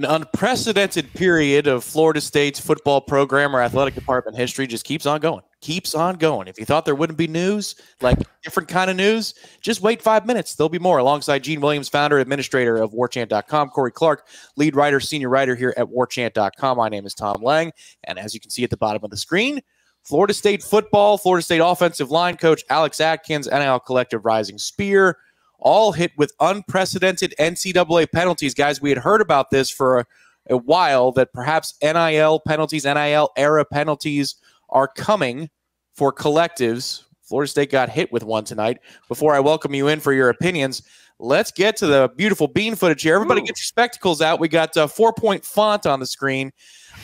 An unprecedented period of Florida State's football program or athletic department history just keeps on going. Keeps on going. If you thought there wouldn't be news, like different kind of news, just wait 5 minutes. There'll be more. Alongside Gene Williams, founder and administrator of Warchant.com, Corey Clark, lead writer, senior writer here at Warchant.com. My name is Tom Lang, and as you can see at the bottom of the screen, Florida State football, Florida State offensive line coach Alex Atkins, NIL collective Rising Spear, all hit with unprecedented NCAA penalties. Guys, we had heard about this for a while, that perhaps NIL penalties, NIL era penalties are coming for collectives. Florida State got hit with one tonight. Before I welcome you in for your opinions, let's get to the beautiful bean footage here. Everybody get your spectacles out. We got 4-point font on the screen.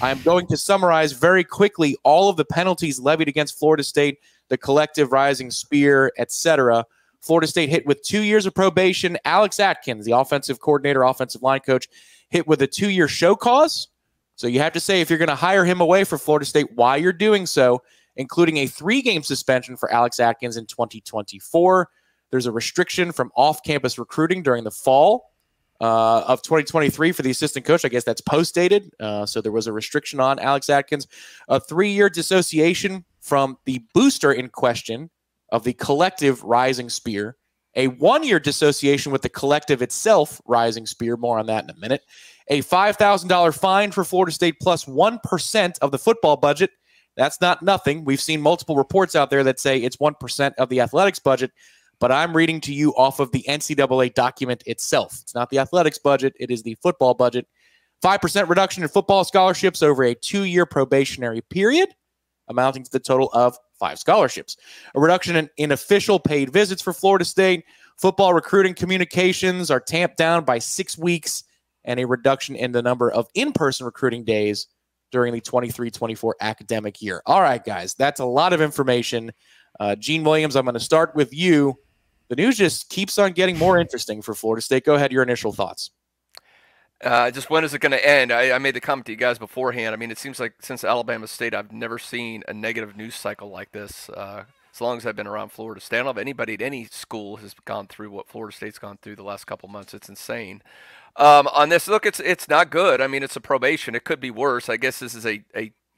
I'm going to summarize very quickly all of the penalties levied against Florida State, the collective Rising Spear, etc. Florida State hit with 2 years of probation. Alex Atkins, the offensive coordinator, offensive line coach, hit with a 2-year show cause. So you have to say, if you're going to hire him away for Florida State, why you're doing so, including a 3-game suspension for Alex Atkins in 2024. There's a restriction from off-campus recruiting during the fall of 2023 for the assistant coach. I guess that's post-dated. So there was a restriction on Alex Atkins. A 3-year dissociation from the booster in question of the collective Rising Spear, a 1-year dissociation with the collective itself, Rising Spear, more on that in a minute, a $5,000 fine for Florida State plus 1% of the football budget. That's not nothing. We've seen multiple reports out there that say it's 1% of the athletics budget, but I'm reading to you off of the NCAA document itself. It's not the athletics budget. It is the football budget. 5% reduction in football scholarships over a 2-year probationary period, amounting to the total of 5 scholarships. A reduction in official paid visits for Florida State. Football recruiting communications are tamped down by 6 weeks, and a reduction in the number of in-person recruiting days during the 23-24 academic year. All right, guys, that's a lot of information. Gene Williams, I'm going to start with you. The news just keeps on getting more interesting for Florida State. Go ahead, your initial thoughts. Just when is it going to end? I made the comment to you guys beforehand. I mean, it seems like since Alabama State, I've never seen a negative news cycle like this. As long as I've been around Florida State, I don't know if anybody at any school has gone through what Florida State's gone through the last couple months. It's insane. On this, look, it's not good. I mean, it's a probation. It could be worse. I guess this is a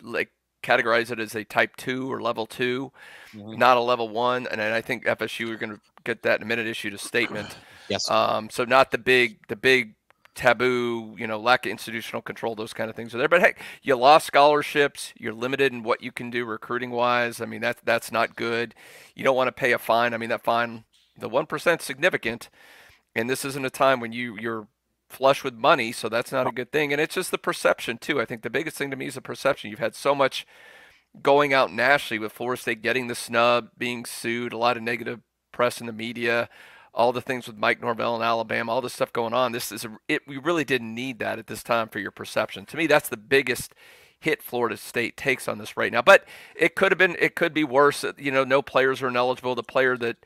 like categorize it as a type 2 or level 2, not a level 1. And I think FSU are going to get that in a minute, issued a statement. Yes. So not the big taboo, lack of institutional control, those kind of things are there. But hey, you lost scholarships. You're limited in what you can do recruiting wise. I mean, that's not good. You don't want to pay a fine. I mean, that fine, the 1% is significant. And this isn't a time when you're flush with money, so that's not a good thing. And it's just the perception too. I think the biggest thing to me is the perception. You've had so much going out nationally with Florida State getting the snub, being sued, a lot of negative press in the media, all the things with Mike Norvell in Alabama, all this stuff going on. We really didn't need that at this time for your perception. To me, that's the biggest hit Florida State takes on this right now. But it could be worse. No players are ineligible. The player that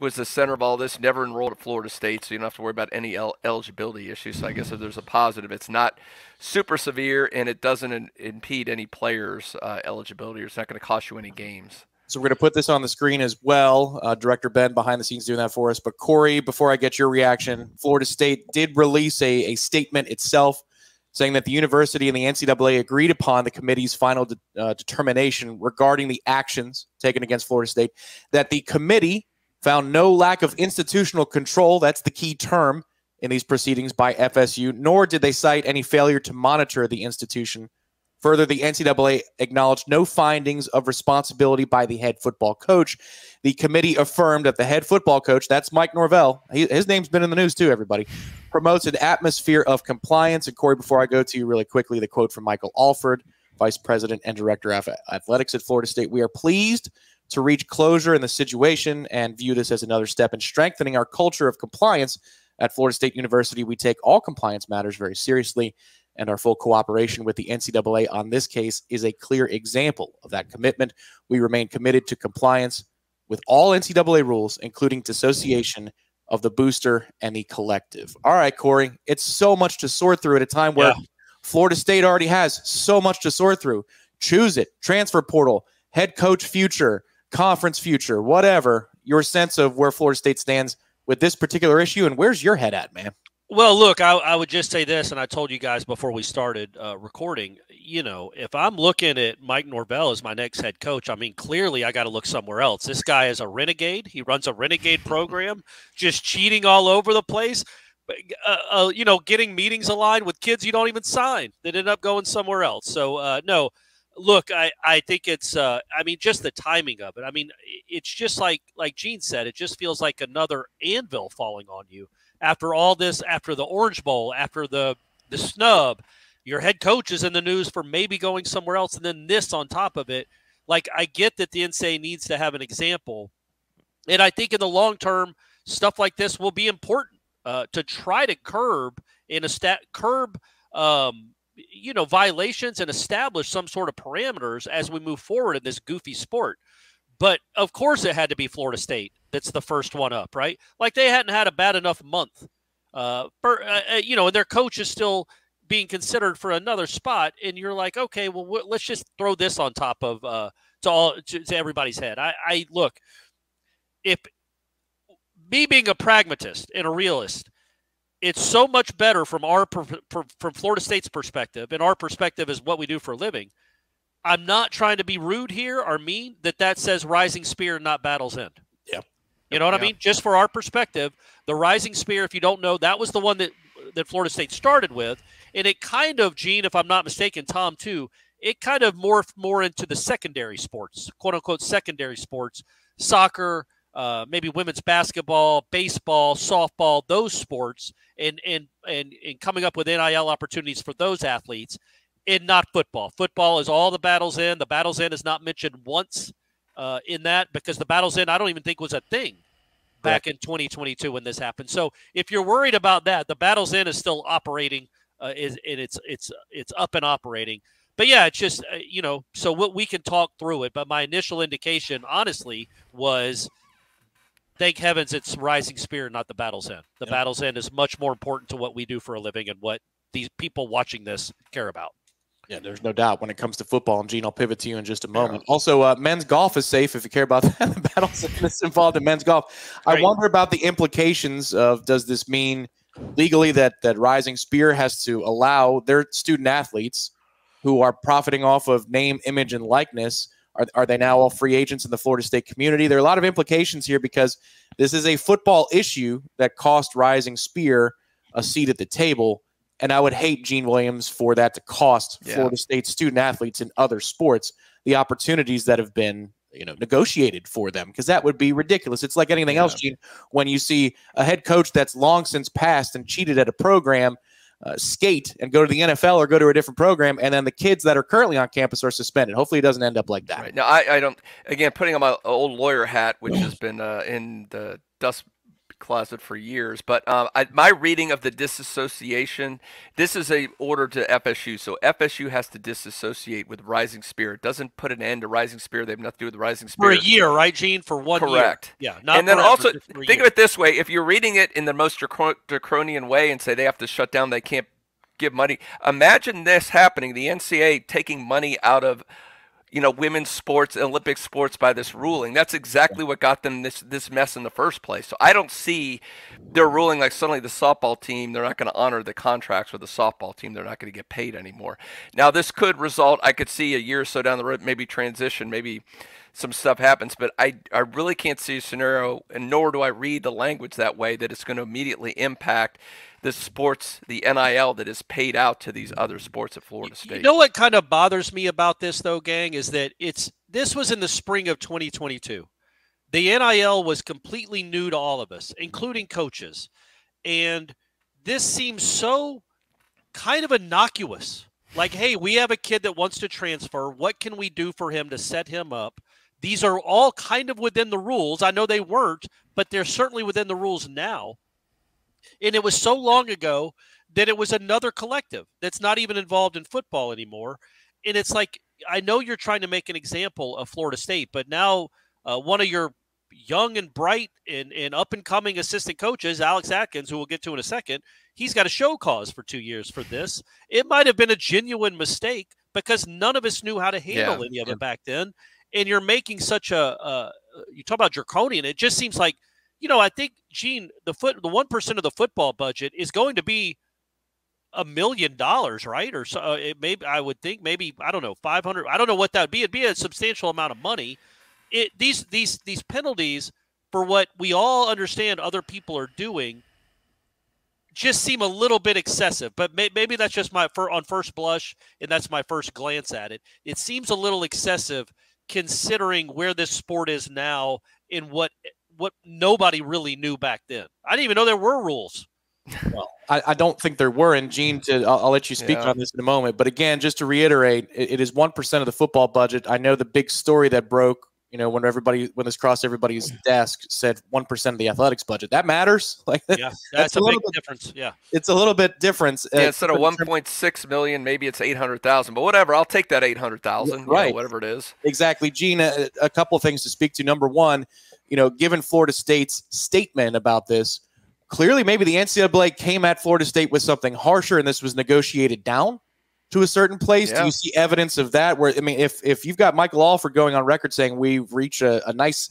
was the center of all this never enrolled at Florida State, so you don't have to worry about any eligibility issues. So I guess if there's a positive, it's not super severe, and it doesn't impede any players' eligibility, or it's not going to cost you any games. So we're going to put this on the screen as well. Director Ben behind the scenes doing that for us. But Corey, before I get your reaction, Florida State did release a statement itself saying that the university and the NCAA agreed upon the committee's final determination regarding the actions taken against Florida State, that the committee found no lack of institutional control, that's the key term in these proceedings by FSU, nor did they cite any failure to monitor the institution. Further, the NCAA acknowledged no findings of responsibility by the head football coach. The committee affirmed that the head football coach, that's Mike Norvell, his name's been in the news too, everybody, promotes an atmosphere of compliance. And Corey, before I go to you really quickly, the quote from Michael Alford, Vice President and Director of Athletics at Florida State: "We are pleased to reach closure in the situation and view this as another step in strengthening our culture of compliance at Florida State University. We take all compliance matters very seriously, and our full cooperation with the NCAA on this case is a clear example of that commitment. We remain committed to compliance with all NCAA rules, including dissociation of the booster and the collective." All right, Corey, it's so much to sort through at a time where Florida State already has so much to sort through. Choose it, transfer portal, head coach future, conference future, whatever. Your sense of where Florida State stands with this particular issue, and where's your head at, man? Well, look, I would just say this, and I told you guys before we started recording, if I'm looking at Mike Norvell as my next head coach, I mean, clearly I got to look somewhere else. This guy is a renegade. He runs a renegade program, just cheating all over the place, getting meetings aligned with kids you don't even sign that end up going somewhere else. So, no, look, I think it's, just the timing of it. I mean, it's just like Gene said, it just feels like another anvil falling on you. After all this, after the Orange Bowl, after the snub, your head coach is in the news for maybe going somewhere else, and then this on top of it. Like, I get that the NCAA needs to have an example, and I think in the long term, stuff like this will be important to try to curb violations and establish some sort of parameters as we move forward in this goofy sport. But, of course, it had to be Florida State that's the first one up, right? Like, they hadn't had a bad enough month. And their coach is still being considered for another spot. And you're like, okay, well, let's just throw this on top of to everybody's head. I look, if me being a pragmatist and a realist, it's so much better from from Florida State's perspective, and our perspective is what we do for a living. I'm not trying to be rude here or mean that says rising spear, not battle's end. Yeah. You know what I mean? Just for our perspective, the rising spear, if you don't know, that was the one that Florida State started with. And it kind of, Gene, if I'm not mistaken, Tom too, it kind of morphed more into the secondary sports, quote unquote, secondary sports, soccer, maybe women's basketball, baseball, softball, those sports, and coming up with NIL opportunities for those athletes. And not football. Football is all the Battle's End. The Battle's End is not mentioned once in that, because the Battle's End I don't even think was a thing back in 2022 when this happened. So if you're worried about that, the Battle's End is still operating. It's up and operating. But yeah, it's just so what we can talk through it. But my initial indication, honestly, was thank heavens it's Rising Spear, not the Battle's End. The Battle's End is much more important to what we do for a living and what these people watching this care about. Yeah, there's no doubt when it comes to football. And, Gene, I'll pivot to you in just a moment. Yeah. Also, men's golf is safe if you care about that. The battles that's involved in men's golf. Right. I wonder about the implications of, does this mean legally that Rising Spear has to allow their student athletes who are profiting off of name, image, and likeness, are they now all free agents in the Florida State community? There are a lot of implications here because this is a football issue that cost Rising Spear a seat at the table. And I would hate Gene Williams for that to cost Florida State student athletes in other sports the opportunities that have been, negotiated for them, because that would be ridiculous. It's like anything else, Gene, when you see a head coach that's long since passed and cheated at a program skate and go to the NFL or go to a different program, and then the kids that are currently on campus are suspended. Hopefully it doesn't end up like that. Right. Now, I don't, again, putting on my old lawyer hat, which has been in the dust closet for years, but my reading of the disassociation, this is a order to FSU, so FSU has to disassociate with Rising Spear. It doesn't put an end to Rising Spear. They have nothing to do with Rising Spear. For a year, right, Gene? For 1 year. Correct. Yeah. And then also, think of it this way. If you're reading it in the most draconian way and say they have to shut down, they can't give money, imagine this happening, the NCAA taking money out of women's sports, Olympic sports by this ruling. That's exactly what got them this mess in the first place. So I don't see their ruling like suddenly the softball team, they're not going to honor the contracts with the softball team. They're not going to get paid anymore. Now, this could result, I could see a year or so down the road, maybe transition, maybe some stuff happens, but I really can't see a scenario, and nor do I read the language that way, that it's going to immediately impact the sports, the NIL that is paid out to these other sports at Florida State. You know what kind of bothers me about this, though, gang, is that this was in the spring of 2022. The NIL was completely new to all of us, including coaches. And this seems so kind of innocuous. Like, hey, we have a kid that wants to transfer. What can we do for him to set him up? These are all kind of within the rules. I know they weren't, but they're certainly within the rules now. And it was so long ago that it was another collective that's not even involved in football anymore. And it's like, I know you're trying to make an example of Florida State, but now one of your young and bright and up-and-coming assistant coaches, Alex Atkins, who we'll get to in a second, he's got a show cause for 2 years for this. It might have been a genuine mistake because none of us knew how to handle any of it back then. And you're making such you talk about draconian, it just seems like I think, Gene, the 1% of the football budget is going to be $1 million, right? Or so maybe I would think maybe, I don't know, 500. I don't know what that would be. It'd be a substantial amount of money. These penalties, for what we all understand other people are doing, just seem a little bit excessive. But maybe that's just on first blush, and that's my first glance at it. It seems a little excessive considering where this sport is now and what nobody really knew back then. I didn't even know there were rules. Well, I don't think there were. And Gene, I'll let you speak on this in a moment. But again, just to reiterate, it is 1% of the football budget. I know the big story that broke, when this crossed everybody's desk, said 1% of the athletics budget. That matters. That's a big difference. Yeah, it's a little bit different. Instead of 1.6 million, maybe it's 800,000. But whatever, I'll take that 800,000. Right, whatever it is. Exactly, Gene. A couple of things to speak to. Number one, given Florida State's statement about this, clearly maybe the NCAA came at Florida State with something harsher, and this was negotiated down to a certain place. Yeah. Do you see evidence of that? Where, if you've got Michael Alford going on record saying we've reached a nice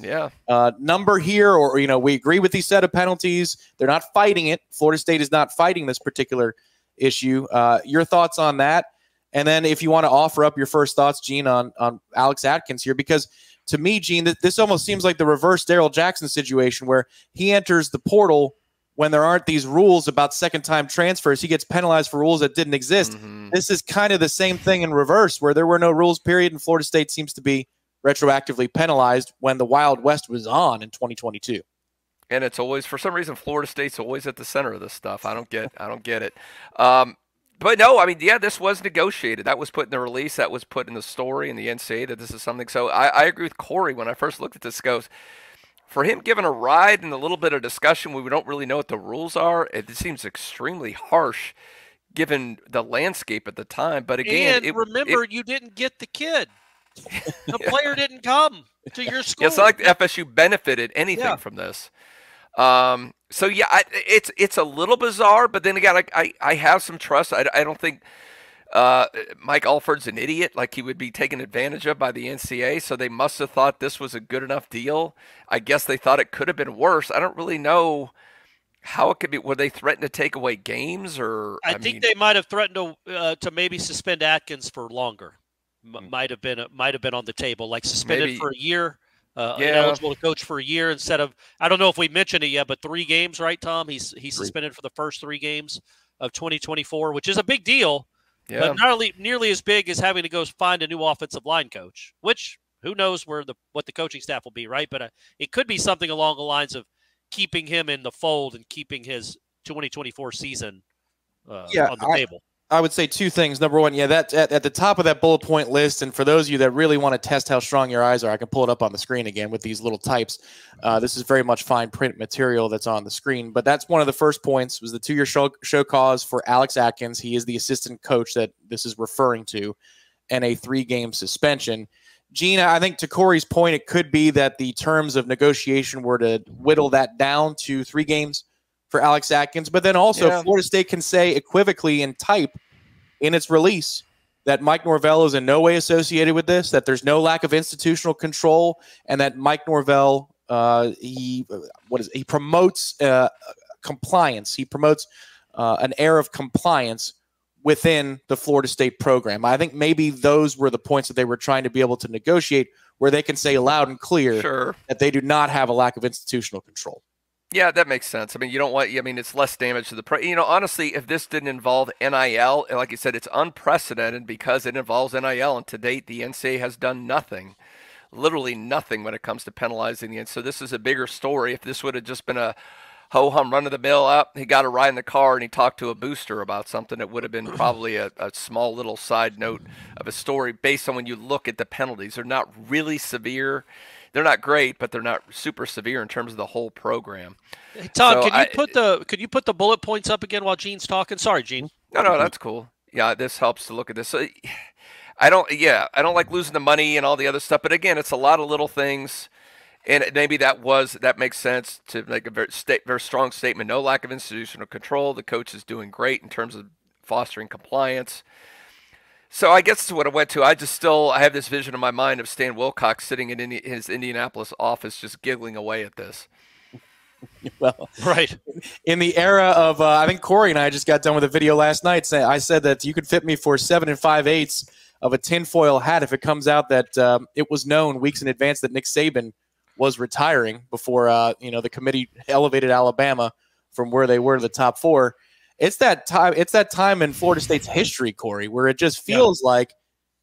number here, or, we agree with these set of penalties, they're not fighting it. Florida State is not fighting this particular issue. Your thoughts on that? And then if you want to offer up your first thoughts, Gene, on Alex Atkins here, because to me, Gene, this almost seems like the reverse Daryl Jackson situation where he enters the portal when there aren't these rules about second-time transfers. He gets penalized for rules that didn't exist. Mm-hmm. This is kind of the same thing in reverse, where there were no rules, period, and Florida State seems to be retroactively penalized when the Wild West was on in 2022. And it's always, for some reason, Florida State's always at the center of this stuff. I don't get it. But no, this was negotiated. That was put in the release. That was put in the story in the NCAA that this is something. So I agree with Corey when I first looked at this. Goes, for him given a ride and a little bit of discussion, we don't really know what the rules are. It seems extremely harsh given the landscape at the time. But again, remember, you didn't get the kid. The player didn't come to your school. Yeah, it's not like FSU benefited anything from this. It's a little bizarre, but then again, I have some trust. I don't think Mike Alford's an idiot, like he would be taken advantage of by the NCAA, so they must have thought this was a good enough deal. I guess they thought it could have been worse. I don't really know how it could be. Were they threatened to take away games, or I think they might have threatened to maybe suspend Atkins for longer. Might have been on the table, like suspended for a year. Eligible to coach for a year instead of, I don't know if we mentioned it yet, but 3 games, right, Tom? He's suspended for the first 3 games of 2024, which is a big deal, but not nearly as big as having to go find a new offensive line coach, which who knows what the coaching staff will be, right? But it could be something along the lines of keeping him in the fold and keeping his 2024 season on the table. I would say 2 things. Number one, that at the top of that bullet point list, and for those of you that really want to test how strong your eyes are, I can pull it up on the screen again with these little types. This is very much fine print material that's on the screen. But that's one of the first points, was the 2-year show cause for Alex Atkins. He is the assistant coach that this is referring to, and a 3-game suspension. Gina, I think to Corey's point, it could be that the terms of negotiation were to whittle that down to 3 games for Alex Atkins, but then also Florida State can say equivocally in type in its release that Mike Norvell is in no way associated with this, that there's no lack of institutional control, and that Mike Norvell he promotes compliance. He promotes an air of compliance within the Florida State program. I think maybe those were the points that they were trying to be able to negotiate, where they can say loud and clear that they do not have a lack of institutional control. Yeah, that makes sense. You don't want. It's less damage to the. Honestly, if this didn't involve NIL, and like you said, it's unprecedented because it involves NIL, and to date, the NCAA has done nothing, literally nothing, when it comes to penalizing the. So this is a bigger story. If this would have just been a ho-hum run of the mill up, he got a ride in the car and he talked to a booster about something, it would have been probably a small little side note of a story. Based on when you look at the penalties, they're not really severe. They're not great, but they're not super severe in terms of the whole program. Hey, Todd, could you put the bullet points up again while Gene's talking? Sorry, Gene. No, that's cool. Yeah, this helps to look at this. So, I don't like losing the money and all the other stuff, but again, it's a lot of little things, and maybe that makes sense to make a very strong statement. No lack of institutional control. The coach is doing great in terms of fostering compliance. So I guess that's what I went to. I have this vision in my mind of Stan Wilcox sitting in his Indianapolis office just giggling away at this. Well, Right. in the era of, I think Corey and I just got done with a video last night saying I said that you could fit me for 7 5/8 of a tinfoil hat if it comes out that it was known weeks in advance that Nick Saban was retiring before the committee elevated Alabama from where they were to the top 4. It's that time in Florida State's history, Corey, where it just feels like,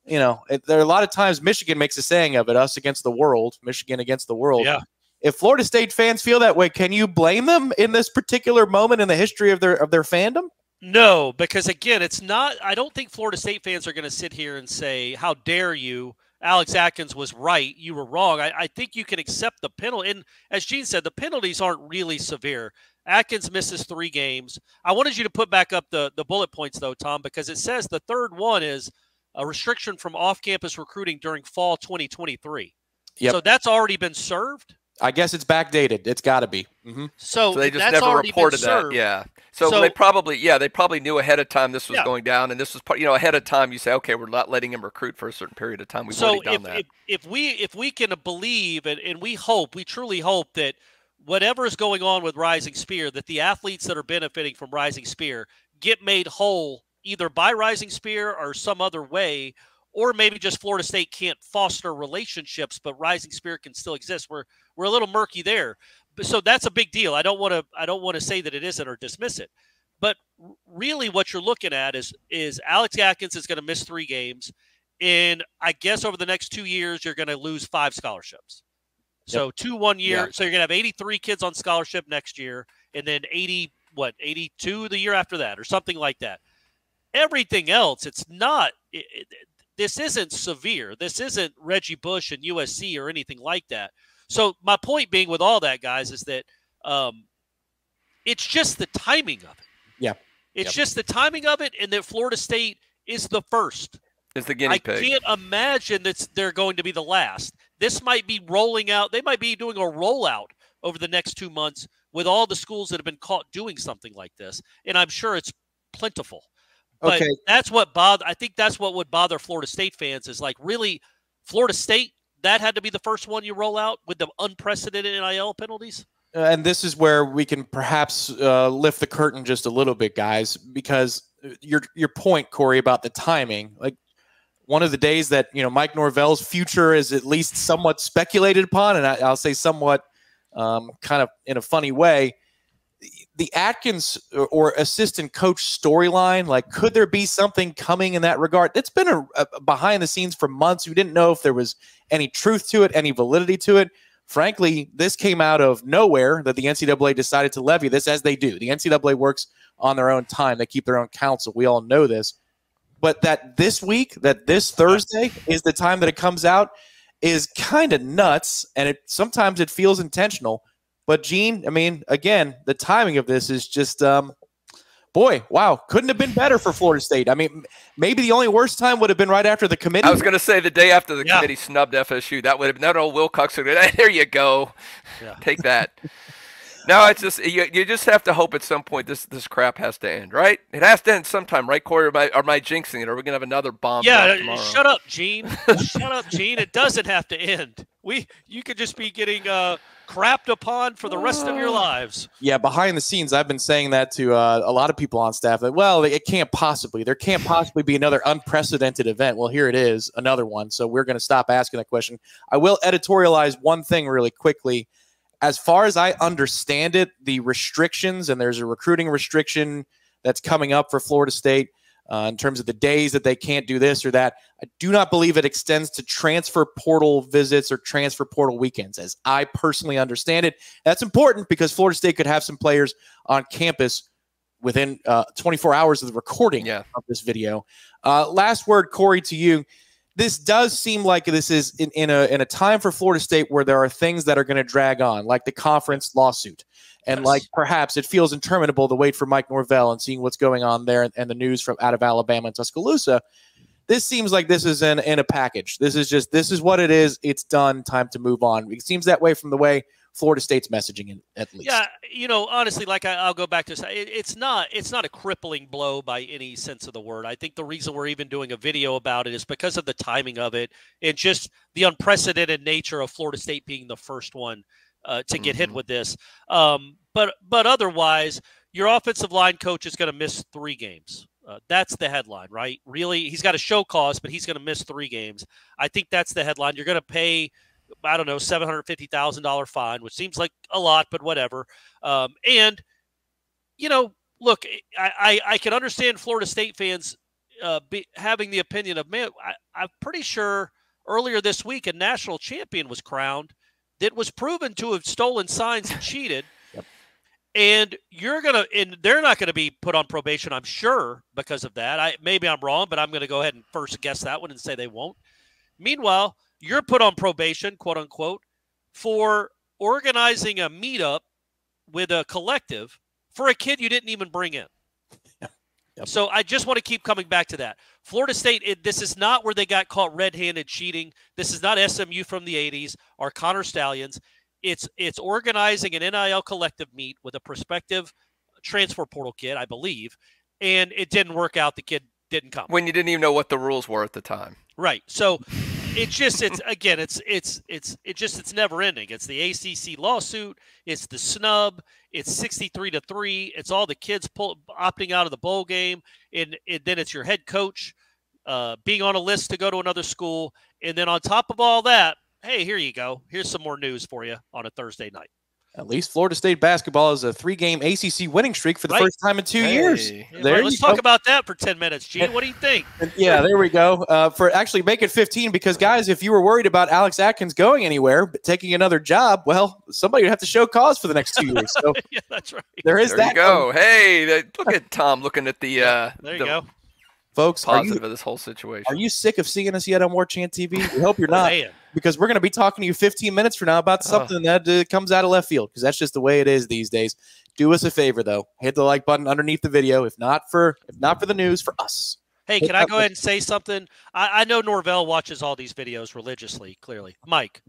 there are a lot of times Michigan makes a saying of it, us against the world, Michigan against the world. Yeah. If Florida State fans feel that way, can you blame them in this particular moment in the history of their fandom? No, because again, it's not. I don't think Florida State fans are going to sit here and say, "How dare you? Alex Atkins was right. You were wrong." I think you can accept the penalty. And as Gene said, the penalties aren't really severe. Atkins misses 3 games. I wanted you to put back up the bullet points, though, Tom, because it says the third one is a restriction from off-campus recruiting during fall 2023. Yep. So that's already been served. I guess it's backdated. It's got to be. Mm-hmm. So they just that's never already reported been that. served. Yeah. So they probably knew ahead of time this was going down, and this was ahead of time. You say, okay, we're not letting him recruit for a certain period of time. We've already done that. If we can believe and we truly hope that whatever is going on with Rising Spear, that the athletes that are benefiting from Rising Spear get made whole either by Rising Spear or some other way. Or maybe just Florida State can't foster relationships, but Rising Spirit can still exist. We're a little murky there, so that's a big deal. I don't want to say that it isn't or dismiss it, but really what you're looking at is Alex Atkins is going to miss 3 games, and I guess over the next 2 years you're going to lose 5 scholarships. So 2 1 year. Yeah. So you're going to have 83 kids on scholarship next year, and then 82 the year after that, or something like that. Everything else, it's not. This isn't severe. This isn't Reggie Bush and USC or anything like that. So my point being with all that, guys, is that it's just the timing of it. Yeah. It's just the timing of it, and that Florida State is the first. It's the guinea pig. I can't imagine that they're going to be the last. This might be rolling out. They might be doing a rollout over the next 2 months with all the schools that have been caught doing something like this, and I'm sure it's plentiful. But that's what I think that's what would bother Florida State fans is like, really, Florida State, that had to be the first one you roll out with the unprecedented NIL penalties? And this is where we can perhaps lift the curtain just a little bit, guys, because your point, Corey, about the timing, like one of the days that, Mike Norvell's future is at least somewhat speculated upon, and I'll say somewhat kind of in a funny way, the Atkins or assistant coach storyline, like, could there be something coming in that regard? It's been a behind the scenes for months. We didn't know if there was any truth to it, any validity to it. Frankly, this came out of nowhere that the NCAA decided to levy this, as they do. The NCAA works on their own time. They keep their own counsel. We all know this. But that this Thursday is the time that it comes out is kind of nuts, and sometimes it feels intentional. But, Gene, I mean, again, the timing of this is just, wow, couldn't have been better for Florida State. I mean, maybe the only worst time would have been right after the committee. I was going to say the day after the committee snubbed FSU. That would have been old Wilcox. There you go. Yeah. Take that. No, it's just you just have to hope at some point this crap has to end, right? It has to end sometime, right, Corey? Or am I jinxing it? Or are we going to have another bomb tomorrow? Shut up, Gene. Shut up, Gene. It doesn't have to end. You could just be getting crapped upon for the rest of your lives. Yeah, behind the scenes, I've been saying that to a lot of people on staff. That, well, there can't possibly be another unprecedented event. Well, here it is, another one. So we're going to stop asking that question. I will editorialize one thing really quickly. As far as I understand it, the restrictions, and there's a recruiting restriction that's coming up for Florida State in terms of the days that they can't do this or that. I do not believe it extends to transfer portal visits or transfer portal weekends, as I personally understand it. That's important because Florida State could have some players on campus within 24 hours of the recording of this video. Last word, Corey, to you. This does seem like this is in a time for Florida State where there are things that are going to drag on, like the conference lawsuit. And like perhaps it feels interminable to wait for Mike Norvell and seeing what's going on there and the news from out of Alabama and Tuscaloosa. This seems like this is in a package. This is what it is. It's done. Time to move on. It seems that way from the way Florida State's messaging, at least. Yeah, honestly, like I'll go back to it's not a crippling blow by any sense of the word. I think the reason we're even doing a video about it is because of the timing of it and just the unprecedented nature of Florida State being the first one. to get hit with this. But otherwise, your offensive line coach is going to miss 3 games. That's the headline, right? Really, he's got a show cause, but he's going to miss 3 games. I think that's the headline. You're going to pay, I don't know, $750,000 fine, which seems like a lot, but whatever. And, you know, look, I can understand Florida State fans having the opinion of, man, I'm pretty sure earlier this week a national champion was crowned that was proven to have stolen signs and cheated. And they're not going to be put on probation, I'm sure, because of that. Maybe I'm wrong, but I'm going to go ahead and first guess that one and say they won't. Meanwhile, you're put on probation, quote unquote, for organizing a meetup with a collective for a kid you didn't even bring in. Yep. So I just want to keep coming back to that. Florida State, this is not where they got caught red-handed cheating. This is not SMU from the 80s or Connor Stallions. It's organizing an NIL collective meet with a prospective transfer portal kid, I believe, and it didn't work out. The kid didn't come. When you didn't even know what the rules were at the time. Right. So it's never ending. It's the ACC lawsuit. It's the snub. It's 63-3. It's all the kids opting out of the bowl game. And then it's your head coach being on a list to go to another school. And then on top of all that, hey, here you go. Here's some more news for you on a Thursday night. At least Florida State basketball is a 3-game ACC winning streak for the first time in 2 years. Let's talk about that for 10 minutes, Gene. What do you think? Yeah, there we go. For actually make it 15, because, guys, if you were worried about Alex Atkins going anywhere but taking another job, well, somebody would have to show cause for the next 2 years. So yeah, that's right. There is that. You go. Hey, look at Tom looking at the there you go. Folks, positive of this whole situation. Are you sick of seeing us yet on Warchant TV? We hope you're not, because we're going to be talking to you 15 minutes from now about something that comes out of left field, because that's just the way it is these days. Do us a favor, though. Hit the like button underneath the video. If not for the news, for us. Hey, can I go ahead and say something? I know Norvell watches all these videos religiously, clearly. Mike,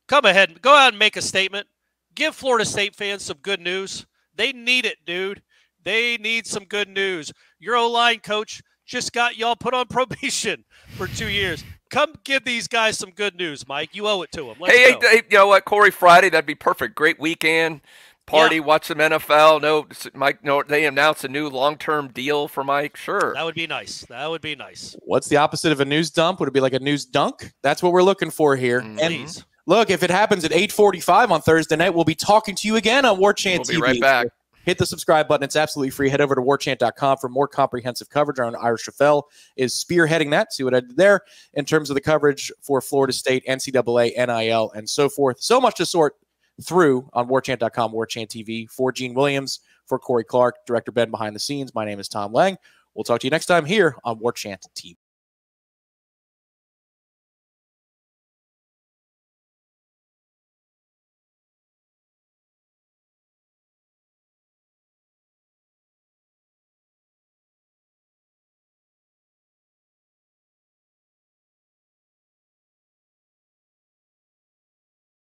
go ahead and make a statement. Give Florida State fans some good news. They need it, dude. They need some good news. Your O-line coach just got y'all put on probation for 2 years. Come give these guys some good news, Mike. You owe it to them. Hey, you know what, Corey? Friday, that'd be perfect. Great weekend. Party, watch some NFL. They announced a new long-term deal for Mike. Sure. That would be nice. That would be nice. What's the opposite of a news dump? Would it be like a news dunk? That's what we're looking for here. Please. And look, if it happens at 8:45 on Thursday night, we'll be talking to you again on Warchant TV. We'll be right back. Hit the subscribe button. It's absolutely free. Head over to warchant.com for more comprehensive coverage. Our own Irish Raffel is spearheading that. See what I did there in terms of the coverage for Florida State, NCAA, NIL, and so forth. So much to sort through on warchant.com, Warchant TV. For Gene Williams, for Corey Clark, Director Ben behind the scenes, my name is Tom Lang. We'll talk to you next time here on Warchant TV.